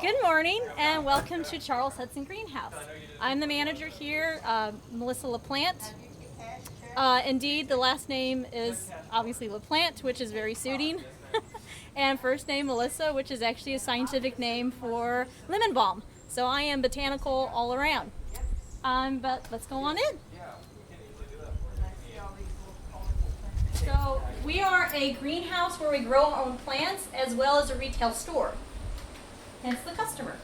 Good morning and welcome to Charles Hudson Greenhouse. I'm the manager here, Melissa LaPlante. Indeed, the last name is obviously LaPlante, which is very suiting. And first name Melissa, which is actually a scientific name for lemon balm. So I am botanical all around. But let's go on in. So we are a greenhouse where we grow our own plants as well as a retail store. Hence the customer.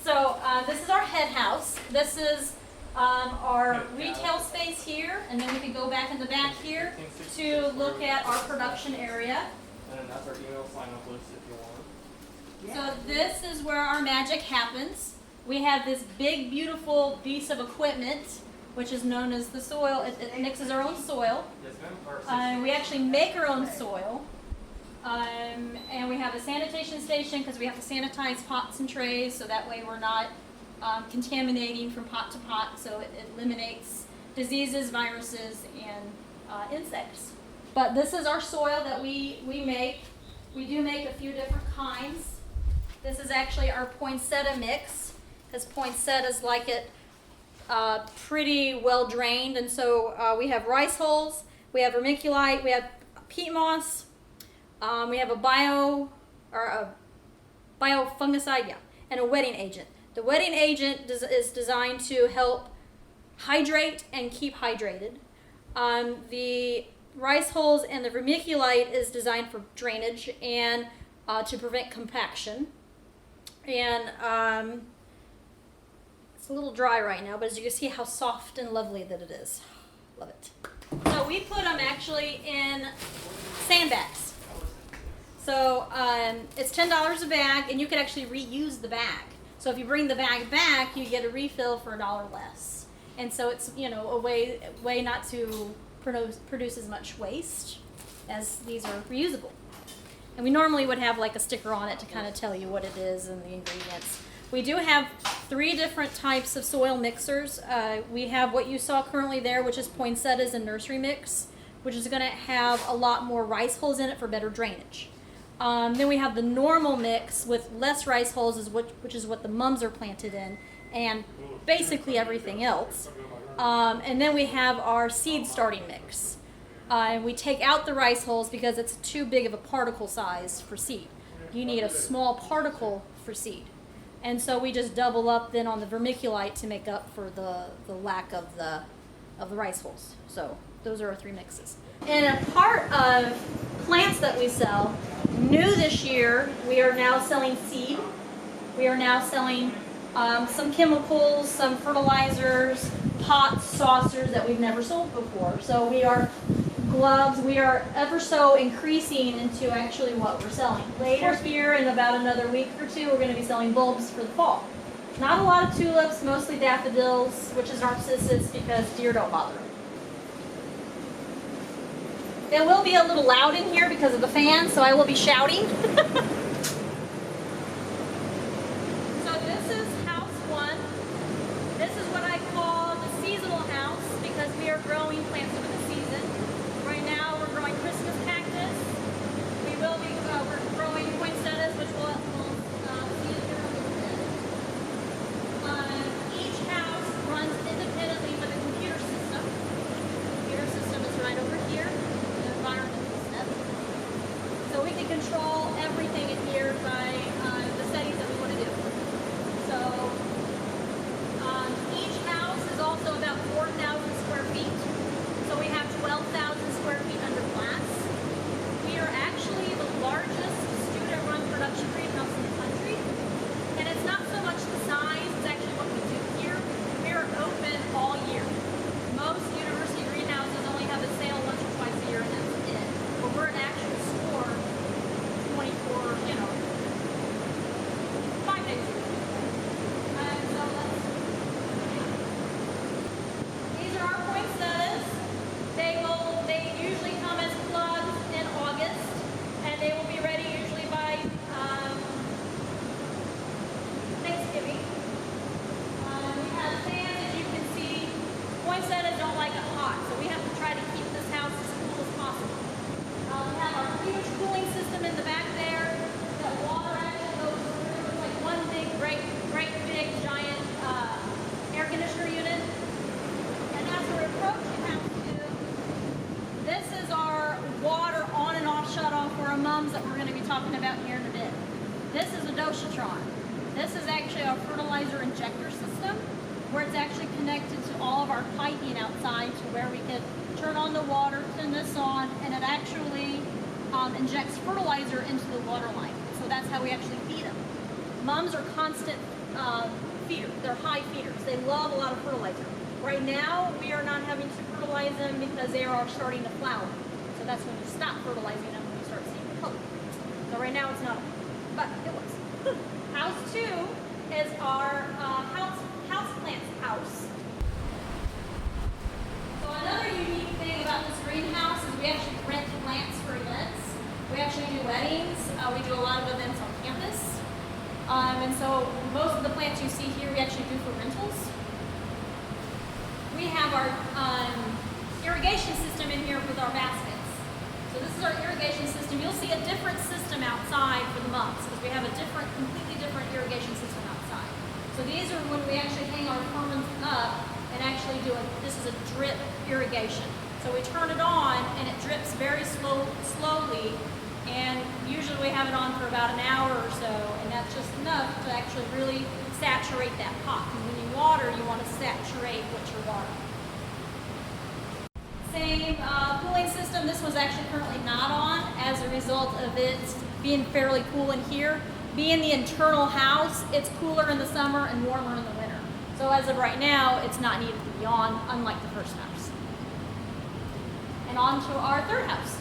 So this is our head house. This is our retail space here, and then we can go back in the back here to look at our production area. And that's our email sign-up list if you want. So this is where our magic happens. We have this big, beautiful piece of equipment, which is known as the soil. It mixes our own soil. Yes, ma'am. We actually make our own soil. And we have a sanitation station because we have to sanitize pots and trays so that way we're not contaminating from pot to pot, so it eliminates diseases, viruses, and insects. But this is our soil that we make. We do make a few different kinds. This is actually our poinsettia mix, because poinsettias like it pretty well drained, and so we have rice hulls, we have vermiculite, we have peat moss. We have a biofungicide, and a wetting agent. The wetting agent is designed to help hydrate and keep hydrated. The rice hulls and the vermiculite is designed for drainage and to prevent compaction. And it's a little dry right now, but as you can see how soft and lovely that it is. Love it. So we put them actually in sandbags. So it's $10 a bag, and you can actually reuse the bag. So if you bring the bag back, you get a refill for $1 less. And so it's a way not to produce as much waste, as these are reusable. And we normally would have like a sticker on it to kind of tell you what it is and the ingredients. We do have 3 different types of soil mixers. We have what you saw currently there, which is poinsettias and nursery mix, which is going to have a lot more rice hulls in it for better drainage. Then we have the normal mix with less rice hulls, which is what the mums are planted in, and basically everything else. And then we have our seed starting mix. And we take out the rice hulls because it's too big of a particle size for seed. You need a small particle for seed. And so we just double up then on the vermiculite to make up for the lack of the rice hulls. So those are our 3 mixes. And a part of plants that we sell, new this year, we are now selling seed. We are now selling some chemicals, some fertilizers, pots, saucers that we've never sold before. So we are gloves, we are ever so increasing into actually what we're selling. Later here, in about another week or 2, we're going to be selling bulbs for the fall. Not a lot of tulips, mostly daffodils, which is narcissus because deer don't bother them. It will be a little loud in here because of the fan, so I will be shouting. So this is house 1. This is what I call the seasonal house because we are growing plants over the season. Right now we're growing Christmas cactus. We will be we're growing poinsettias, which we'll see in here in a little bit. Each house runs independently with a computer system. The computer system is right over here. So we can control everything in here by the settings that we want to do. So each house is also about 4,000 square feet. So we have 12,000 square feet under glass. We are actually the largest student-run production greenhouse in the country. And it's not so much the size, it's actually what we do here. We are open all year. Most university greenhouses only have a sale once or twice a year, and that's it. But we're an actual store 24, 5 days a week. These are our poinsettias. They usually come as plugs in August, and they will be ready usually by Thanksgiving. We have fans, as you can see. Poinsettias don't like it hot, so we have to try to keep this house as cool as possible. We have our huge cooling system in the back there that water actually goes through. It's like Mumtron. This is actually our fertilizer injector system, where it's actually connected to all of our piping outside to where we could turn on the water, turn this on, and it actually injects fertilizer into the water line. So that's how we actually feed them. Mums are constant feeders. They're high feeders. They love a lot of fertilizer. Right now, we are not having to fertilize them because they are starting to flower. So that's when you stop fertilizing them when you start seeing the color. So right now it's not, but it was. House 2 is our house plants house. So another unique thing about this greenhouse is we actually rent plants for events. We actually do weddings. We do a lot of events on campus. And so most of the plants you see here we actually do for rentals. We have our irrigation system in here with our baskets. So this is our irrigation system. You'll see a different system outside for the mums because we have a completely different irrigation system outside. So these are when we actually hang our ferns up and actually this is a drip irrigation. So we turn it on and it drips very slowly, and usually we have it on for about an hour or so, and that's just enough to actually really saturate that pot. And when you water, you want to saturate what you're watering. Same cooling system. This was actually currently not on as a result of it being fairly cool in here. Being the internal house, it's cooler in the summer and warmer in the winter. So as of right now, it's not needed to be on, unlike the first house. And on to our third house.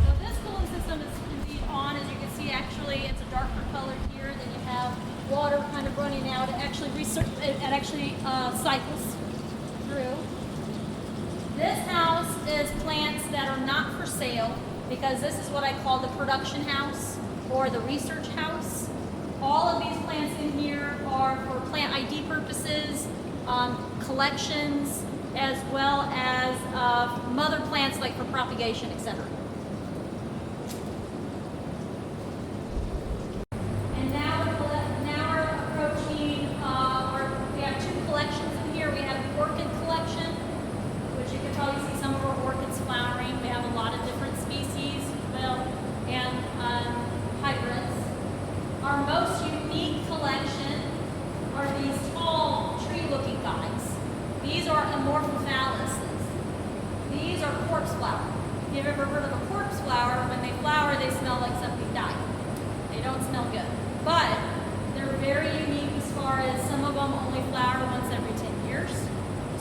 So this cooling system is indeed on. As you can see, actually, it's a darker color here. Then you have water kind of running out. It actually cycles through. This house is plants that are not for sale because this is what I call the production house or the research house. All of these plants in here are for plant ID purposes, collections, as well as mother plants like for propagation, etc. And now we're approaching, we have two collections in here. We have an orchid collection, which you can probably see some of our orchids flowering. We have a lot of different species, and hybrids. Our most unique collection are these tall tree-looking guys. These are Amorphophalluses. These are corpse flower. If you've ever heard of a corpse flower, when they flower, they smell like something died. They don't smell good. But they're very unique as far as some of them only flower once every 10 years.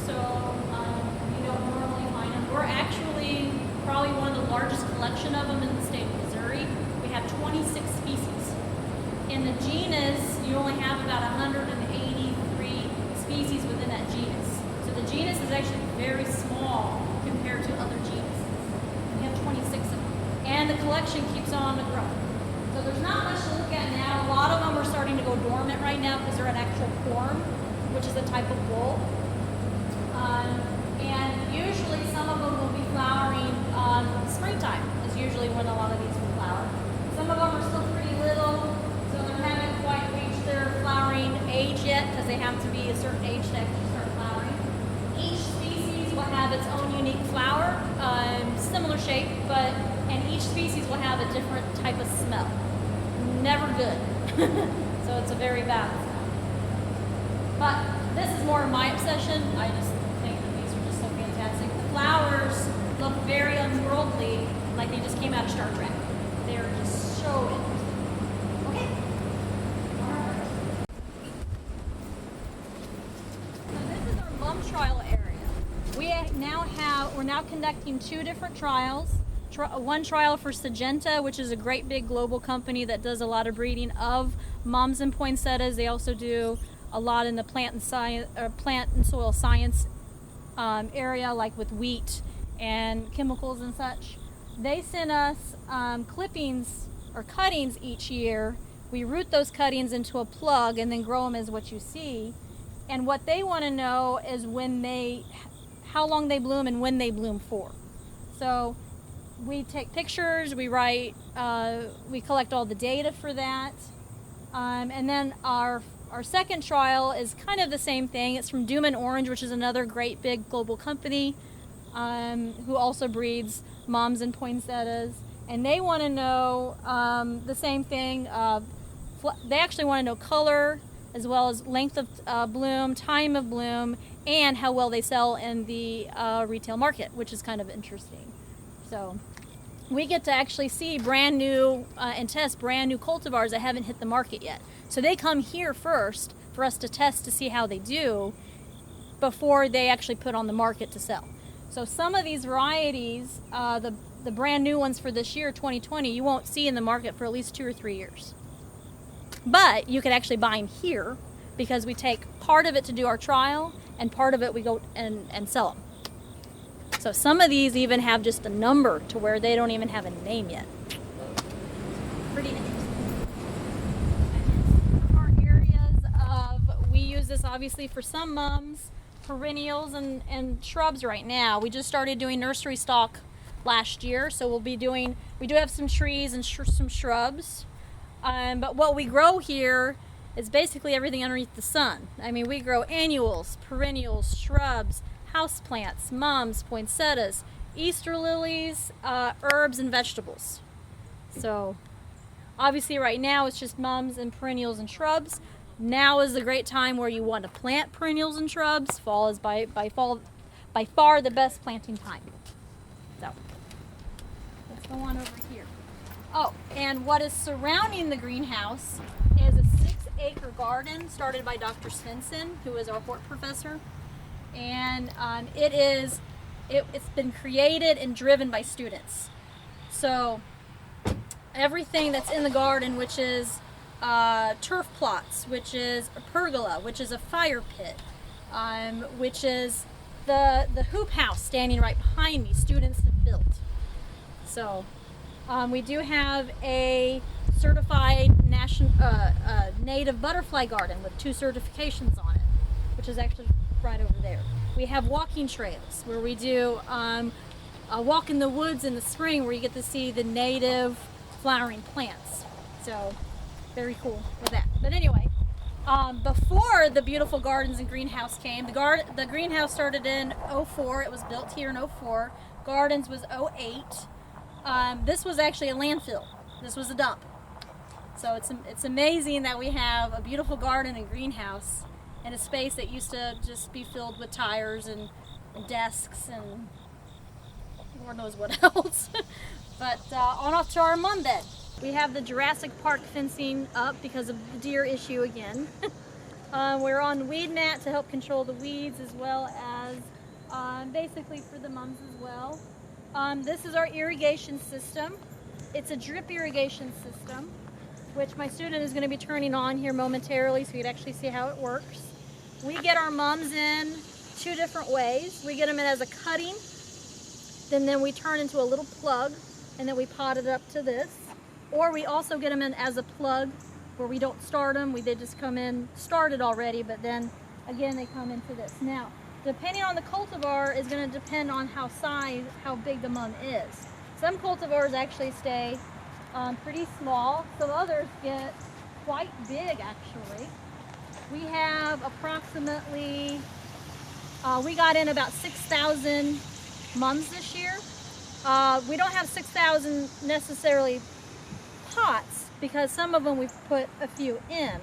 So you don't normally find them. We're actually probably one of the largest collection of them in the state of Missouri. We have 26 species. In the genus, you only have about 183 species within that genus. So the genus is actually very small compared to other genuses. We have 26 of them. And the collection keeps on to grow. So there's not much to look at now. A lot of them are starting to go dormant right now because they're an actual form, which is a type of wool. And usually some of them will be flowering springtime is usually when a lot of these will flower. Some of them are still pretty little, so they haven't quite reached their flowering age yet because they have to be a certain age to actually start flowering. Each species will have its own unique flower, similar shape, and each species will have a different type of smell. Never good. So it's a very bad smell. But this is more of my obsession. I just think that these are just so fantastic. The flowers look very unworldly, like they just came out of Star Trek. They're just so interesting. Okay. So this is our mum trial area. We're now conducting two different trials. One trial for Syngenta, which is a great big global company that does a lot of breeding of mums and poinsettias. They also do a lot in the plant and soil science area, like with wheat and chemicals and such. They send us clippings or cuttings each year. We root those cuttings into a plug and then grow them as what you see. And what they want to know is how long they bloom and when they bloom for. So we take pictures, we collect all the data for that. And then our second trial is kind of the same thing. It's from Dooman Orange, which is another great big global company who also breeds mums and poinsettias, and they want to know the same thing. They actually want to know color as well as length of bloom, time of bloom, and how well they sell in the retail market, which is kind of interesting. So we get to actually see brand new and test brand new cultivars that haven't hit the market yet. So they come here first for us to test to see how they do before they actually put on the market to sell. So some of these varieties, the brand new ones for this year, 2020, you won't see in the market for at least 2 or 3 years. But you could actually buy them here because we take part of it to do our trial and part of it we go and sell them. So some of these even have just a number to where they don't even have a name yet. Pretty interesting. Our areas of, we use this obviously for some mums, perennials, and shrubs right now. We just started doing nursery stock last year, so we do have some trees and some shrubs. But what we grow here is basically everything underneath the sun. I mean, we grow annuals, perennials, shrubs, houseplants, mums, poinsettias, Easter lilies, herbs, and vegetables. So obviously right now it's just mums and perennials and shrubs. Now is the great time where you want to plant perennials and shrubs. Fall is by far the best planting time. So let's go on over here. Oh, and what is surrounding the greenhouse is a 6-acre garden started by Dr. Svensson, who is our hort professor. And it's been created and driven by students. So everything that's in the garden, which is turf plots, which is a pergola, which is a fire pit, which is the hoop house standing right behind me, students have built. So we do have a certified native butterfly garden with 2 certifications on it, which is actually right over there. We have walking trails where we do a walk in the woods in the spring where you get to see the native flowering plants. So very cool with that. But anyway, before the beautiful gardens and greenhouse came, the greenhouse started in 04. It was built here in 04. Gardens was 08. This was actually a landfill. This was a dump. So it's amazing that we have a beautiful garden and greenhouse in a space that used to just be filled with tires and desks and Lord knows what else. But on off to our mum bed. We have the Jurassic Park fencing up because of the deer issue again. We're on weed mat to help control the weeds as well as basically for the mums as well. This is our irrigation system. It's a drip irrigation system, which my student is going to be turning on here momentarily so you can actually see how it works. We get our mums in 2 different ways. We get them in as a cutting, then we turn into a little plug, and then we pot it up to this. Or we also get them in as a plug where we don't start them. They just come in started already, but then again they come into this. Now, depending on the cultivar is going to depend on how big the mum is. Some cultivars actually stay pretty small. Some others get quite big actually. We have approximately, we got in about 6,000 mums this year. We don't have 6,000 necessarily pots because some of them we've put a few in.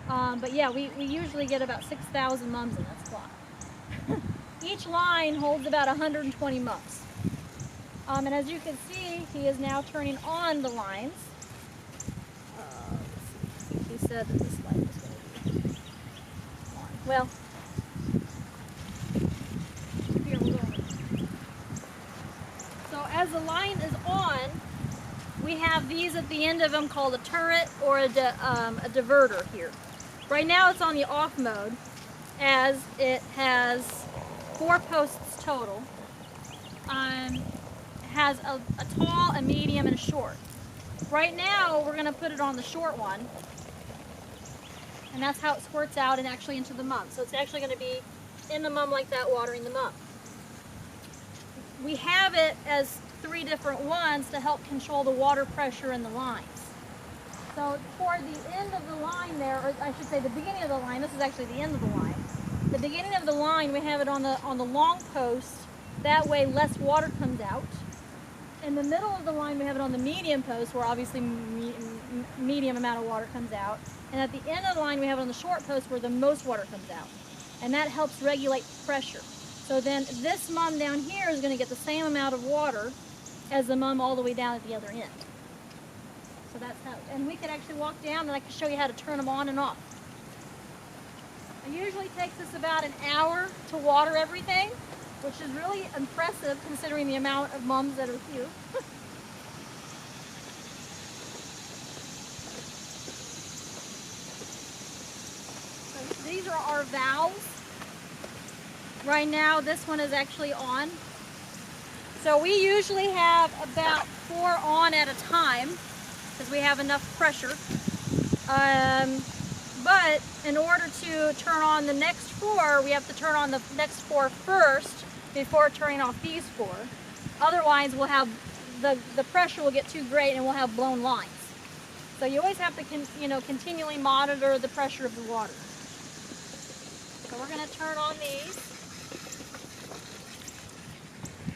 But yeah, we usually get about 6,000 mums in this plot. Each line holds about 120 mums. And as you can see, he is now turning on the lines. He said that this light was going to be on. Well, here we'll go over. So as the line is on, we have these at the end of them called a turret or a diverter here. Right now it's on the off mode as it has 4 posts total. Has a tall, a medium, and a short. Right now we're going to put it on the short one, and that's how it squirts out and actually into the mum. So it's actually going to be in the mum like that, watering the mum. We have it as 3 different ones to help control the water pressure in the lines. So for the end of the line there, or I should say the beginning of the line, this is actually the end of the line. The beginning of the line, we have it on the long post. That way less water comes out. in the middle of the line, we have it on the medium post where obviously medium amount of water comes out. And at the end of the line, we have it on the short post where the most water comes out. And that helps regulate pressure. So then this mum down here is going to get the same amount of water as the mum all the way down at the other end. So that's how, and we could actually walk down and I can show you how to turn them on and off. It usually takes us about an hour to water everything, which is really impressive considering the amount of mums that are here. So these are our valves. Right now, this one is actually on. So we usually have about 4 on at a time because we have enough pressure. But in order to turn on the next 4, we have to turn on the next 4 first before turning off these 4. Otherwise, we'll have the pressure will get too great and we'll have blown lines. So you always have to continually monitor the pressure of the water. So we're going to turn on these.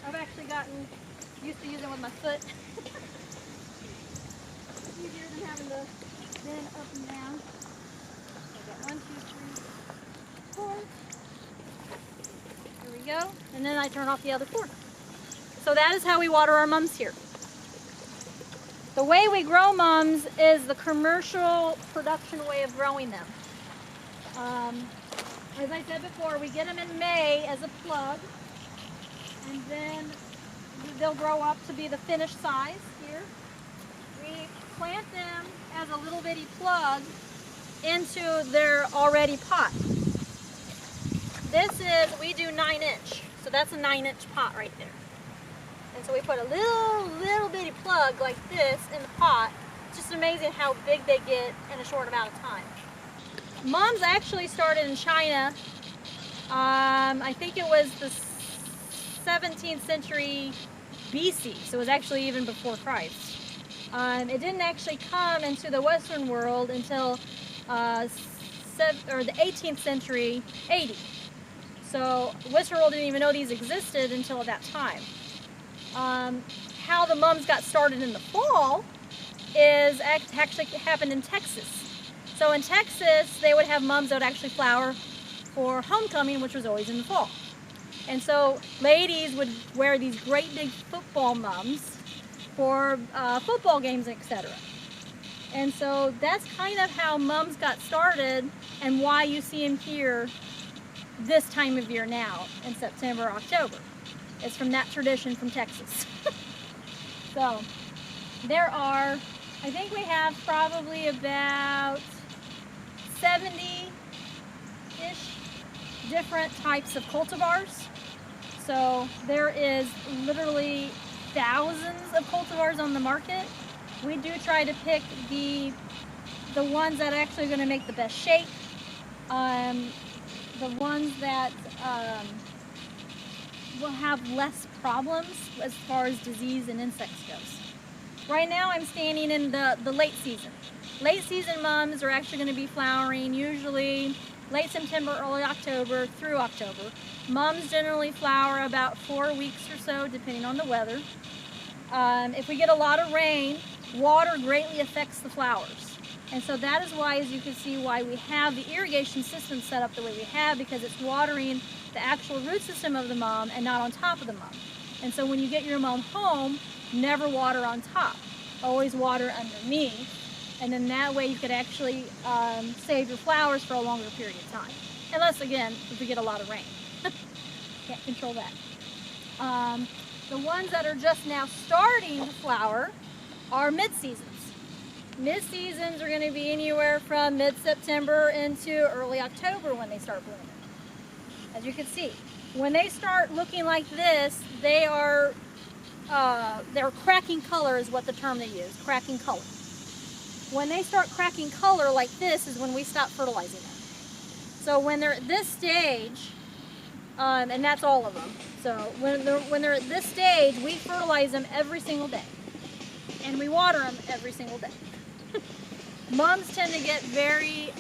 I've actually gotten used to using with my foot. It's easier than having to bend up and down. So I got 1, 2, 3, 4. There we go. And then I turn off the other 4. So that is how we water our mums here. The way we grow mums is the commercial production way of growing them. As I said before, we get them in May as a plug. And then they'll grow up to be the finished size here. We plant them as a little bitty plug into their already pot. We do 9-inch, so that's a 9-inch pot right there. And so we put a little bitty plug like this in the pot. It's just amazing how big they get in a short amount of time. Mums actually started in China. I think it was the 17th century BC, so it was actually even before Christ. It didn't actually come into the Western world until the 18th century AD. So Western world didn't even know these existed until that time. How the mums got started in the fall is actually happened in Texas. So in Texas, they would have mums that would actually flower for homecoming, which was always in the fall. And so ladies would wear these great big football mums for football games, etc. And so that's kind of how mums got started and why you see them here this time of year now in September, October. It's from that tradition from Texas. So there are, I think we have probably about 70-ish different types of cultivars. So there is literally thousands of cultivars on the market. We do try to pick the ones that are actually going to make the best shape, the ones that will have less problems as far as disease and insects goes. Right now I'm standing in the late season. Late season mums are actually going to be flowering usually late September, early October through October. Mums generally flower about 4 weeks or so, depending on the weather. If we get a lot of rain, water greatly affects the flowers. And so that is why, as you can see, why we have the irrigation system set up the way we have, because it's watering the actual root system of the mum and not on top of the mum. And so when you get your mum home, never water on top. Always water underneath. And then that way you could actually save your flowers for a longer period of time. Unless, again, if we get a lot of rain. Can't control that. The ones that are just now starting to flower are mid-seasons. Mid-seasons are going to be anywhere from mid-September into early October when they start blooming. As you can see, when they start looking like this, they are they're cracking color is what the term they use, cracking color. When they start cracking color like this is when we stop fertilizing them. So when they're at this stage, and that's all of them. So when they're at this stage, we fertilize them every single day. And we water them every single day. Mums tend to get very,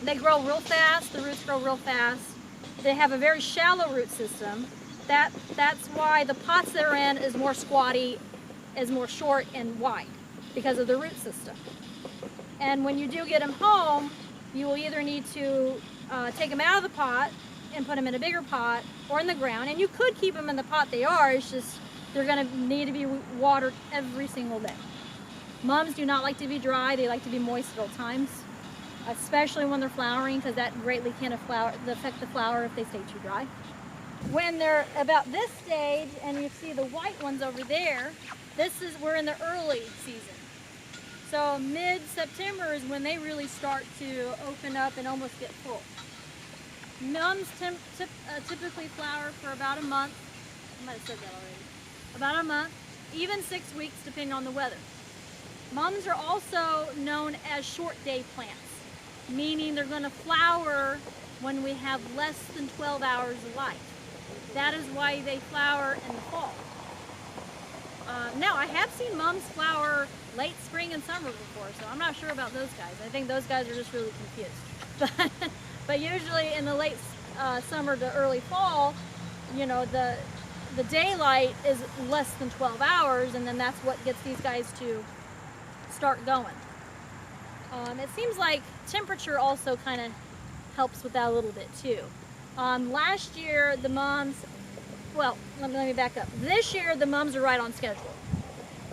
they grow real fast, the roots grow real fast. They have a very shallow root system. That's why the pots they're in is more squatty, is more short and wide because of the root system. And when you do get them home, you will either need to take them out of the pot and put them in a bigger pot or in the ground. And you could keep them in the pot they are, it's just they're gonna need to be watered every single day. Mums do not like to be dry, they like to be moist at all times, especially when they're flowering, because that greatly can affect the flower if they stay too dry. When they're about this stage, and you see the white ones over there, we're in the early season. So mid-September is when they really start to open up and almost get full. Mums typically flower for about a month. I might have said that already. About a month, even 6 weeks depending on the weather. Mums are also known as short day plants, meaning they're going to flower when we have less than 12 hours of light. That is why they flower in the fall. Now, I have seen mums flower late spring and summer before, so I'm not sure about those guys. I think those guys are just really confused. But usually in the late summer to early fall, you know, the daylight is less than 12 hours, and then that's what gets these guys to start going. It seems like temperature also kind of helps with that a little bit too. Last year the mums, well, let me back up. This year the mums are right on schedule.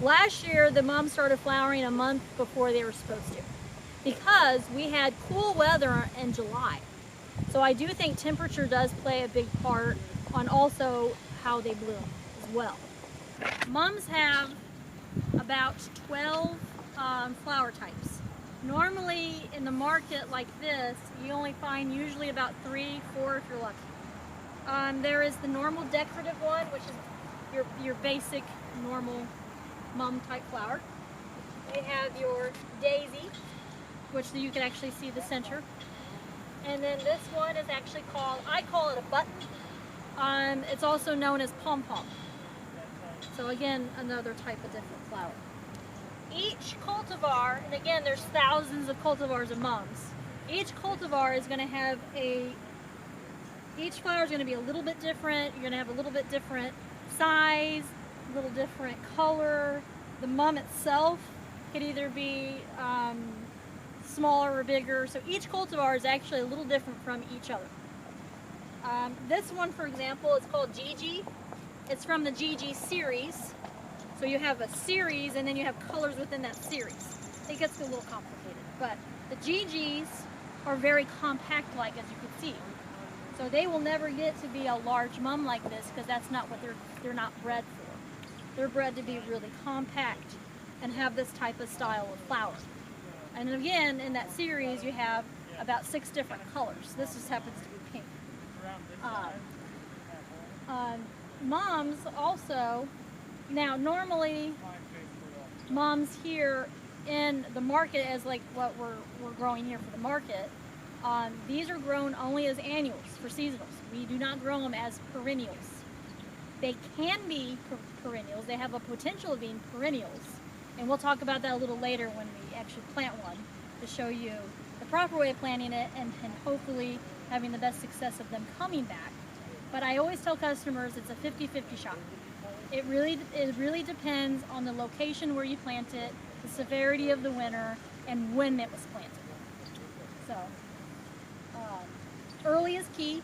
Last year the mums started flowering a month before they were supposed to, because we had cool weather in July. So I do think temperature does play a big part on also how they bloom as well. Mums have about 12 flower types. Normally in the market like this, you only find usually about 3, 4 if you're lucky. There is the normal decorative one, which is your basic normal mum type flower. They have your daisy, which you can actually see the center. And then this one is actually called, I call it a button. It's also known as pom-pom. So again, another type of different flower. Each cultivar, and again there's thousands of cultivars of mums, each cultivar is going to have each flower is going to be a little bit different. You're going to have a little bit different size, a little different color. The mum itself could either be smaller or bigger, so each cultivar is actually a little different from each other. This one, for example, is called Gigi. It's from the Gigi series. So you have a series and then you have colors within that series. It gets a little complicated, but the Gigis are very compact, like as you can see. So they will never get to be a large mum like this, because that's not what they're not bred for. They're bred to be really compact and have this type of style of flower. And again, in that series you have about 6 different colors. This just happens to be pink. Mums also, now normally mums here in the market, as like what we're growing here for the market, these are grown only as annuals for seasonals. We do not grow them as perennials. They can be perennials. They have a potential of being perennials. And we'll talk about that a little later when we actually plant one, to show you the proper way of planting it and hopefully having the best success of them coming back. But I always tell customers it's a 50-50 shot. It really depends on the location where you plant it, the severity of the winter, and when it was planted. So, early is key.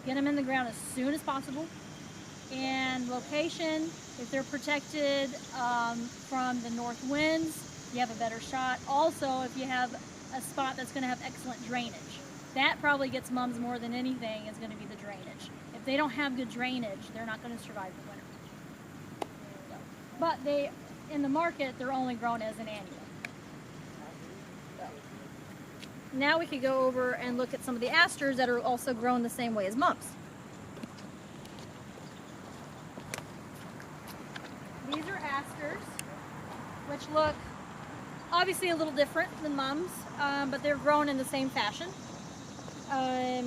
Get them in the ground as soon as possible. And location, if they're protected from the north winds, you have a better shot. Also, if you have a spot that's going to have excellent drainage, that probably gets mums more than anything, is going to be the drainage. If they don't have good drainage, they're not going to survive the winter. So, but in the market, they're only grown as an annual. So, now we could go over and look at some of the asters that are also grown the same way as mums. These are asters, which look obviously a little different than mums, but they're grown in the same fashion.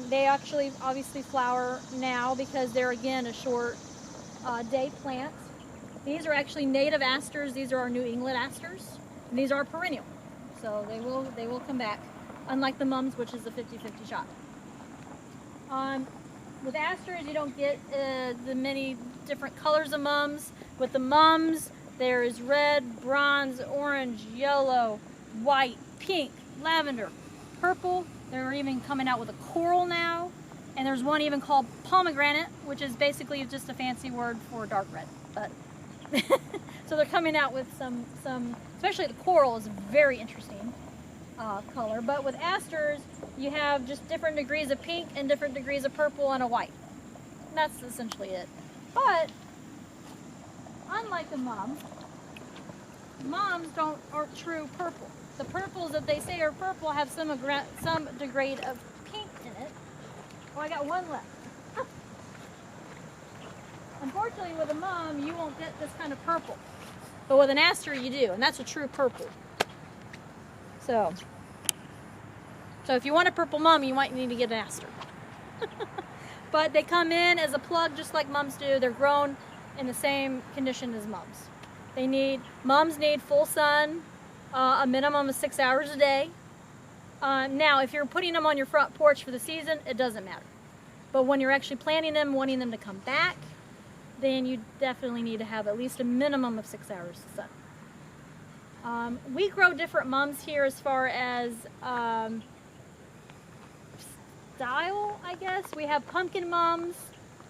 They actually obviously flower now because they're again a short day plant. These are actually native asters. These are our New England asters. And these are perennial, so they will come back, unlike the mums, which is a 50-50 shot. with asters, you don't get the many different colors of mums. With the mums, there is red, bronze, orange, yellow, white, pink, lavender, purple. They're even coming out with a coral now. And there's one even called pomegranate, which is basically just a fancy word for dark red. But so they're coming out with some, especially the coral is a very interesting color. But with asters, you have just different degrees of pink and different degrees of purple and a white. And that's essentially it. But unlike the mums aren't true purple. The purples that they say are purple have some degree of pink in it. Oh, I got one left. Unfortunately, with a mum, you won't get this kind of purple. But with an aster, you do, and that's a true purple. So if you want a purple mum, you might need to get an aster. But they come in as a plug just like mums do. They're grown in the same condition as mums. Mums need full sun, a minimum of 6 hours a day. Now, if you're putting them on your front porch for the season, it doesn't matter. But when you're actually planting them, wanting them to come back, then you definitely need to have at least a minimum of 6 hours of sun. We grow different mums here as far as style, I guess. We have pumpkin mums,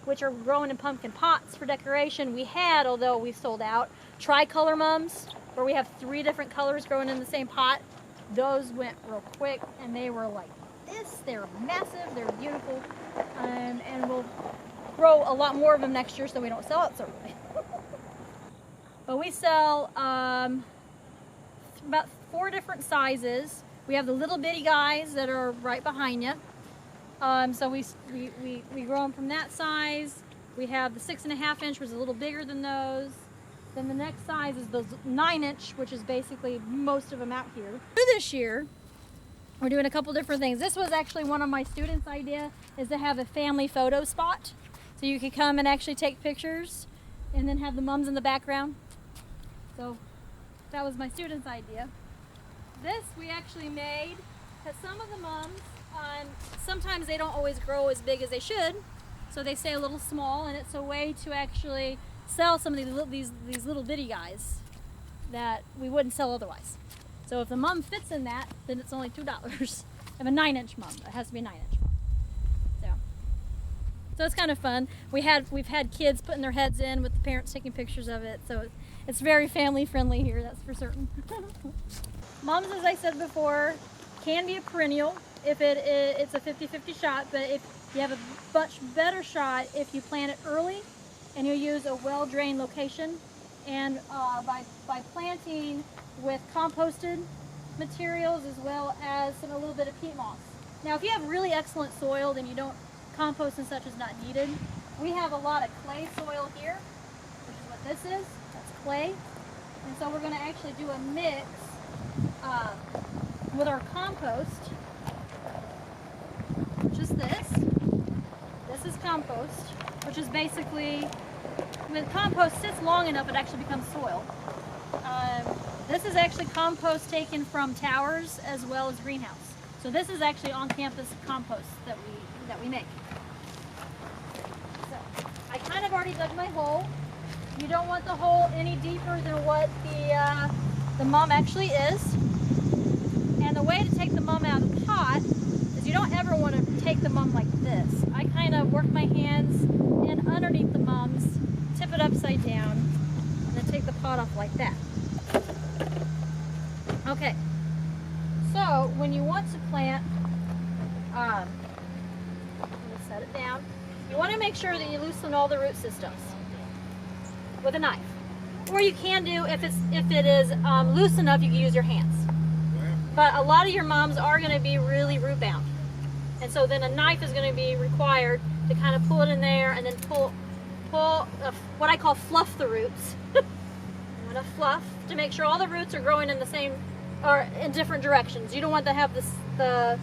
which are grown in pumpkin pots for decoration. We had, although we sold out, tricolor mums, where we have 3 different colors growing in the same pot. Those went real quick, and they were like this. They're massive, they're beautiful, and we'll grow a lot more of them next year so we don't sell out so early. But we sell about 4 different sizes. We have the little bitty guys that are right behind you. So we grow them from that size. We have the 6.5 inch, which is a little bigger than those. Then the next size is the 9 inch, which is basically most of them out here. This year, we're doing a couple different things. This was actually one of my students' idea, is to have a family photo spot. So you could come and actually take pictures and then have the mums in the background. So that was my student's idea. This we actually made, because some of the mums, sometimes they don't always grow as big as they should. So they stay a little small, and it's a way to actually sell some of these little bitty guys that we wouldn't sell otherwise. So if the mum fits in that, then it's only $2. I have a 9 inch mum. It has to be a 9 inch mum. So it's kind of fun. We've had kids putting their heads in with the parents taking pictures of it. So it's very family friendly here, that's for certain. Mums, as I said before, can be a perennial if it's a 50-50 shot, but if you have a much better shot if you plant it early and you use a well-drained location, and by planting with composted materials as well as a little bit of peat moss. Now, if you have really excellent soil, then you don't compost and such is not needed. We have a lot of clay soil here, which is what this is. That's clay, and so we're going to actually do a mix with our compost. Just this. This is compost, which is basically, when compost sits long enough, it actually becomes soil. This is actually compost taken from towers as well as greenhouse. So this is actually on-campus compost that we make. So I kind of already dug my hole. You don't want the hole any deeper than what the mum actually is. And the way to take the mum out of the pot is you don't ever want to take the mum like this. I kind of work my hands in underneath the mums, tip it upside down, and then take the pot off like that. Okay, so when you want to plant, I'm going to set it down. You want to make sure that you loosen all the root systems with a knife. Or you can do, if it is loose enough, you can use your hands. But a lot of your mums are going to be really root bound. And so then a knife is going to be required to kind of pull it in there and then pull what I call fluff the roots. I'm going to fluff to make sure all the roots are growing in the same, or in different directions. You don't want to have the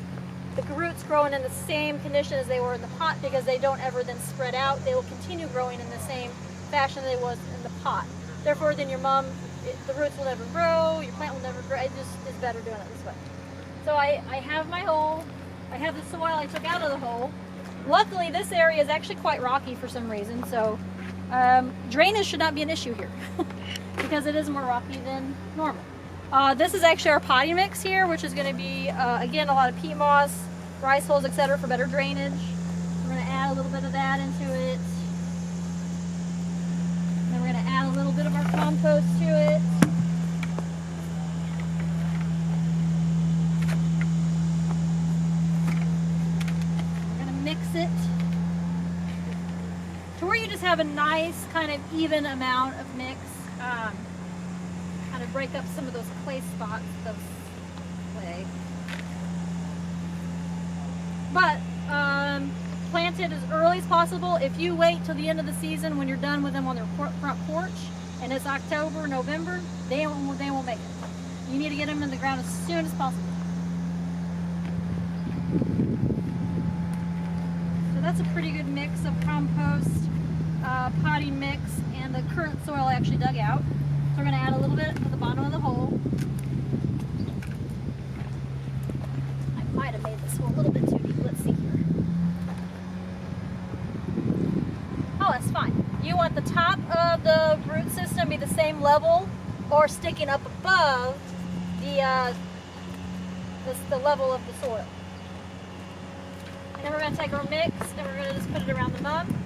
roots growing in the same condition as they were in the pot, because they don't ever then spread out. They will continue growing in the same fashion they was in the pot. Therefore, then your the roots will never grow, your plant will never grow. It just is better doing it this way. So I have my hole, I have the soil I took out of the hole, Luckily, this area is actually quite rocky for some reason, so drainage should not be an issue here because it is more rocky than normal. This is actually our potting mix here, which is going to be, again, a lot of peat moss, rice hulls, etc. for better drainage. We're going to add a little bit of that into it. And then we're going to add a little bit of our compost to it. We're going to mix it to where you just have a nice kind of even amount of mix. Kind of break up some of those clay spots, those clay. But plant it as early as possible. If you wait till the end of the season when you're done with them on their front porch, and it's October, November, they won't make it. You need to get them in the ground as soon as possible. So that's a pretty good mix of compost, potting mix, and the current soil I actually dug out. So we're going to add a little bit to the bottom of the hole. I might have made this hole a little bit too deep. Let's see here. Oh, that's fine. You want the top of the root system to be the same level or sticking up above the level of the soil. And then we're going to take our mix and we're going to just put it around the mum.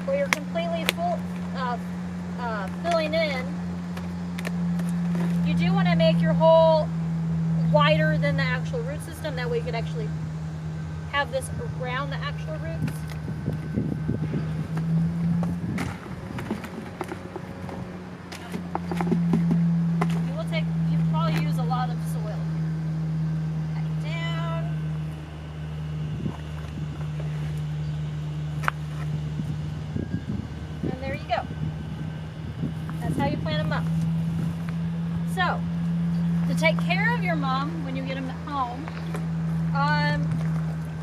Where you're completely filling in, you do want to make your hole wider than the actual root system. That way you can actually have this around the actual roots. You'll probably use a lot of soil. Back it down. And there you go. That's how you plant them up. So, to take care of your mum when you get them at home,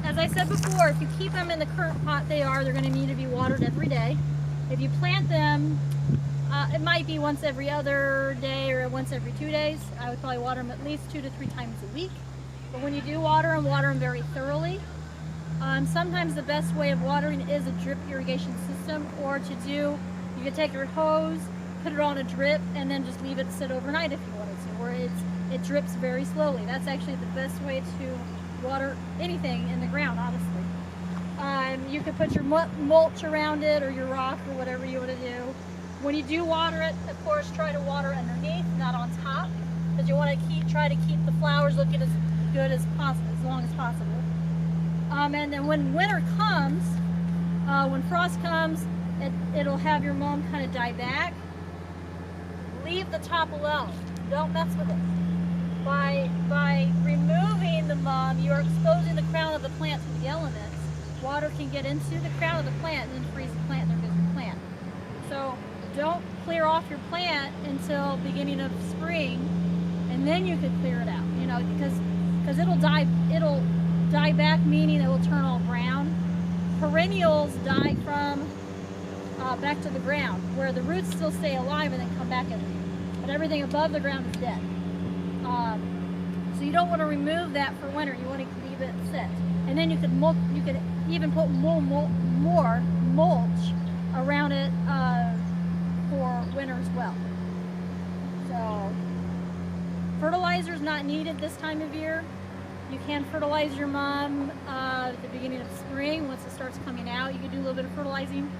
as I said before, if you keep them in the current pot they're going to need to be watered every day. If you plant them, it might be once every other day or once every 2 days. I would probably water them at least 2 to 3 times a week. But when you do water them very thoroughly. Sometimes the best way of watering is a drip irrigation system, or you can take your hose, put it on a drip, and then just leave it sit overnight if you wanted to, where it drips very slowly. That's actually the best way to water anything in the ground, honestly. You could put your mulch around it or your rock or whatever you want to do. When you do water it, of course, try to water underneath, not on top, because you want to try to keep the flowers looking as good as possible, as long as possible. And then when winter comes, when frost comes, it'll have your mum kind of die back. Leave the top alone. Don't mess with it. By removing the mum, you are exposing the crown of the plant to the elements. Water can get into the crown of the plant and then freeze the plant and damage the plant. So don't clear off your plant until beginning of spring, and then you could clear it out. You know, because it'll die back, meaning it will turn all brown. Perennials die from back to the ground, where the roots still stay alive and then come back every year. But everything above the ground is dead. So you don't want to remove that for winter. You want to leave it sit. And then you could even put more mulch around it for winter as well. So fertilizer is not needed this time of year. You can fertilize your mum at the beginning of spring once it starts coming out. You can do a little bit of fertilizing.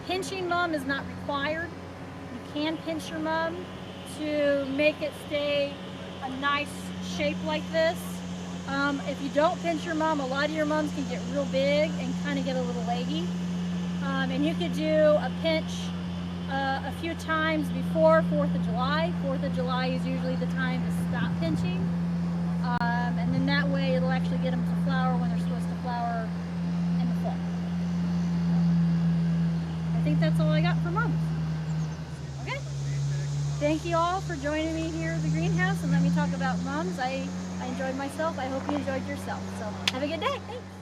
Pinching mum is not required. You can pinch your mum to make it stay a nice shape like this. If you don't pinch your mum, a lot of your mums can get real big and kind of get a little leggy. And you could do a pinch a few times before 4th of July. 4th of July is usually the time to stop pinching. And then that way it'll actually get them to flower when they're supposed to flower in the fall. I think that's all I got for mums. Okay? Thank you all for joining me here at the greenhouse and let me talk about mums. I enjoyed myself. I hope you enjoyed yourself. So have a good day. Thanks.